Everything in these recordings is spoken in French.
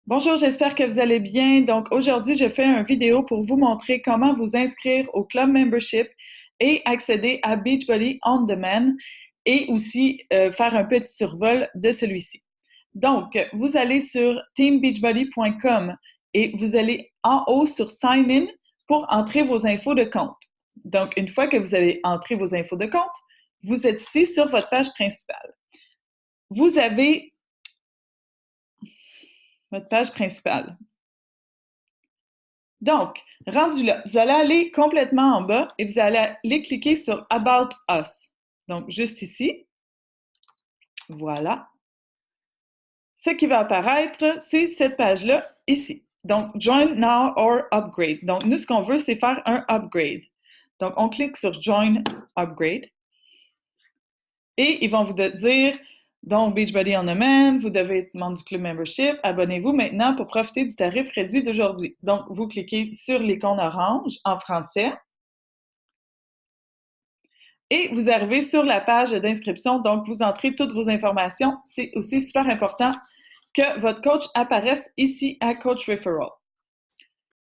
Bonjour, j'espère que vous allez bien. Donc aujourd'hui, je fais une vidéo pour vous montrer comment vous inscrire au club membership et accéder à Beachbody On Demand et aussi faire un petit survol de celui-ci. Donc, vous allez sur teambeachbody.com et vous allez en haut sur Sign In pour entrer vos infos de compte. Donc, une fois que vous avez entré vos infos de compte, vous êtes ici sur votre page principale. Vous avez votre page principale. Donc, rendu là, vous allez aller complètement en bas et vous allez aller cliquer sur About Us. Donc, juste ici. Voilà. Ce qui va apparaître, c'est cette page-là ici. Donc, Join Now or Upgrade. Donc, nous, ce qu'on veut, c'est faire un upgrade. Donc, on clique sur Join Upgrade. Et ils vont vous dire, donc, Beachbody On Demand, vous devez être membre du club membership. Abonnez-vous maintenant pour profiter du tarif réduit d'aujourd'hui. Donc, vous cliquez sur l'icône orange en français. Et vous arrivez sur la page d'inscription, donc vous entrez toutes vos informations. C'est aussi super important que votre coach apparaisse ici à Coach Referral.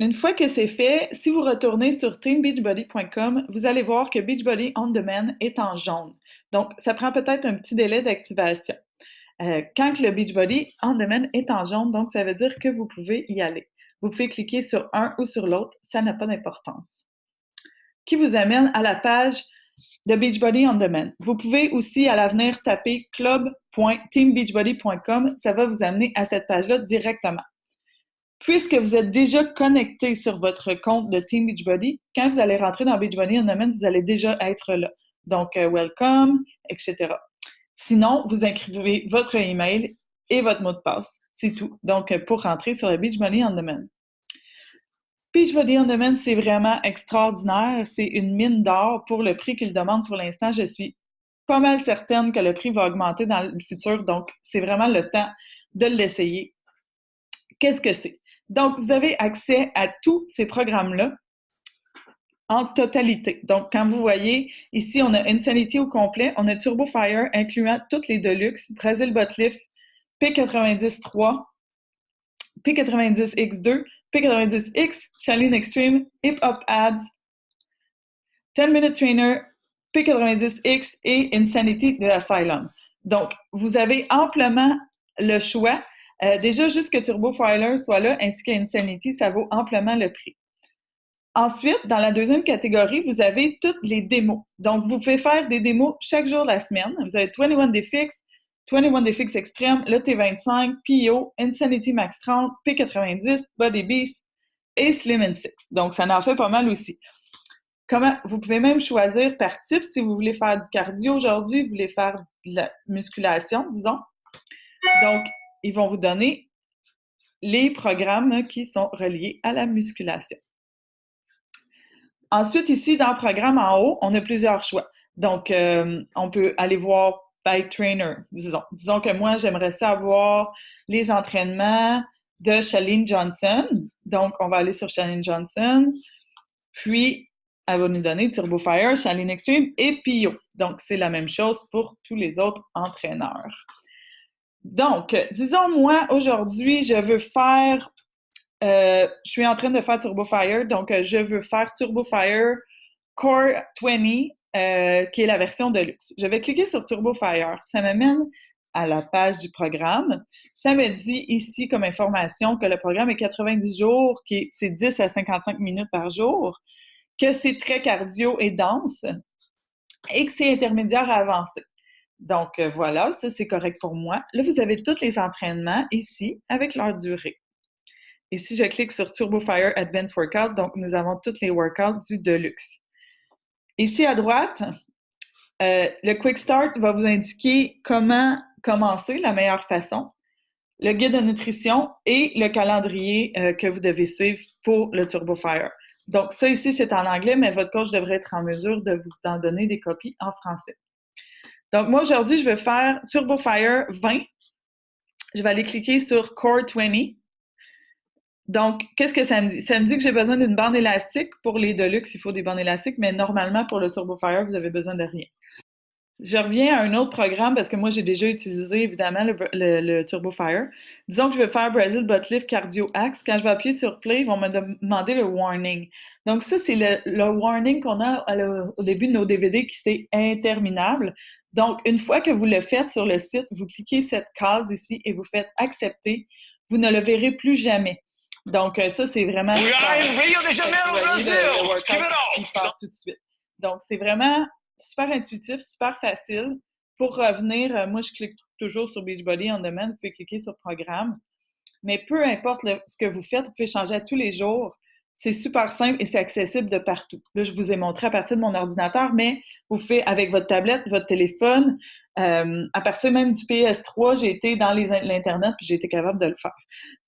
Une fois que c'est fait, si vous retournez sur teambeachbody.com, vous allez voir que Beachbody On Demand est en jaune. Donc, ça prend peut-être un petit délai d'activation. Quand le Beachbody On Demand est en jaune, donc ça veut dire que vous pouvez y aller. Vous pouvez cliquer sur un ou sur l'autre, ça n'a pas d'importance. Qui vous amène à la page de Beachbody On Demand. Vous pouvez aussi à l'avenir taper club.teambeachbody.com, ça va vous amener à cette page-là directement. Puisque vous êtes déjà connecté sur votre compte de Team Beachbody, quand vous allez rentrer dans Beachbody On Demand, vous allez déjà être là. Donc, welcome, etc. Sinon, vous inscrivez votre email et votre mot de passe. C'est tout. Donc, pour rentrer sur le Beachbody On Demand. Beachbody On Demand, c'est vraiment extraordinaire. C'est une mine d'or pour le prix qu'il demande pour l'instant. Je suis pas mal certaine que le prix va augmenter dans le futur, donc c'est vraiment le temps de l'essayer. Qu'est-ce que c'est? Donc, vous avez accès à tous ces programmes-là en totalité. Donc, quand vous voyez, ici, on a Insanity au complet, on a Turbo Fire, incluant toutes les Deluxe, Brazil Butt P90-3, P90X2, P90X, Shaolin Extreme, Hip Hop Abs, 10 Minute Trainer, P90X et Insanity de Asylum. Donc, vous avez amplement le choix. Déjà, juste que Turbo Filer soit là, ainsi qu'Insanity, ça vaut amplement le prix. Ensuite, dans la deuxième catégorie, vous avez toutes les démos. Donc, vous pouvez faire des démos chaque jour de la semaine. Vous avez 21 Day Fix, 21 Day Fix Extreme, le T25, PO, Insanity Max 30, P90, Body Beast et Slim and Six. Donc, ça en fait pas mal aussi. Vous pouvez même choisir par type si vous voulez faire du cardio aujourd'hui, vous voulez faire de la musculation, disons. Donc, ils vont vous donner les programmes qui sont reliés à la musculation. Ensuite, ici, dans le programme en haut, on a plusieurs choix. Donc, on peut aller voir Bike Trainer, disons. Disons que moi, j'aimerais savoir les entraînements de Shailene Johnson. Donc, on va aller sur Shailene Johnson. Puis, elle va nous donner Turbo Fire, Shaolin Extreme et PO. Donc, c'est la même chose pour tous les autres entraîneurs. Donc, disons, moi, aujourd'hui, je veux faire... je suis en train de faire Turbo Fire, donc je veux faire Turbo Fire Core 20, qui est la version de luxe. Je vais cliquer sur Turbo Fire. Ça m'amène à la page du programme. Ça me dit ici comme information que le programme est 90 jours, c'est 10 à 55 minutes par jour, que c'est très cardio et dense et que c'est intermédiaire à avancé. Donc, voilà, ça, c'est correct pour moi. Là, vous avez tous les entraînements ici avec leur durée. Et si je clique sur Turbo Fire Advanced Workout, donc nous avons tous les workouts du Deluxe. Ici à droite, le Quick Start va vous indiquer comment commencer, la meilleure façon, le guide de nutrition et le calendrier que vous devez suivre pour le Turbo Fire. Donc, ça ici, c'est en anglais, mais votre coach devrait être en mesure de vous en donner des copies en français. Donc, moi, aujourd'hui, je vais faire Turbo Fire 20. Je vais aller cliquer sur Core 20. Donc, qu'est-ce que ça me dit? Ça me dit que j'ai besoin d'une bande élastique. Pour les Deluxe, il faut des bandes élastiques, mais normalement, pour le Turbo Fire, vous avez besoin de rien. Je reviens à un autre programme parce que moi, j'ai déjà utilisé évidemment le Turbo Fire. Disons que je vais faire Brazil Butt Lift Cardio Axe. Quand je vais appuyer sur Play, ils vont me demander le warning. Donc, ça, c'est le warning qu'on a au début de nos DVD qui c'est interminable. Donc, une fois que vous le faites sur le site, vous cliquez cette case ici et vous faites accepter. Vous ne le verrez plus jamais. Donc, ça, c'est vraiment. We are in Rio de Janeiro, Brazil! Le workout Give it all! qui part tout de suite. Donc, c'est vraiment super intuitif, super facile. Pour revenir, moi, je clique toujours sur Beachbody On Demand. Vous pouvez cliquer sur Programme. Mais peu importe ce que vous faites, vous pouvez changer à tous les jours. C'est super simple et c'est accessible de partout. Là, je vous ai montré à partir de mon ordinateur, mais vous faites avec votre tablette, votre téléphone. À partir même du PS3, j'ai été dans l'Internet puis j'ai été capable de le faire.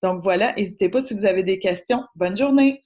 Donc voilà, n'hésitez pas si vous avez des questions. Bonne journée!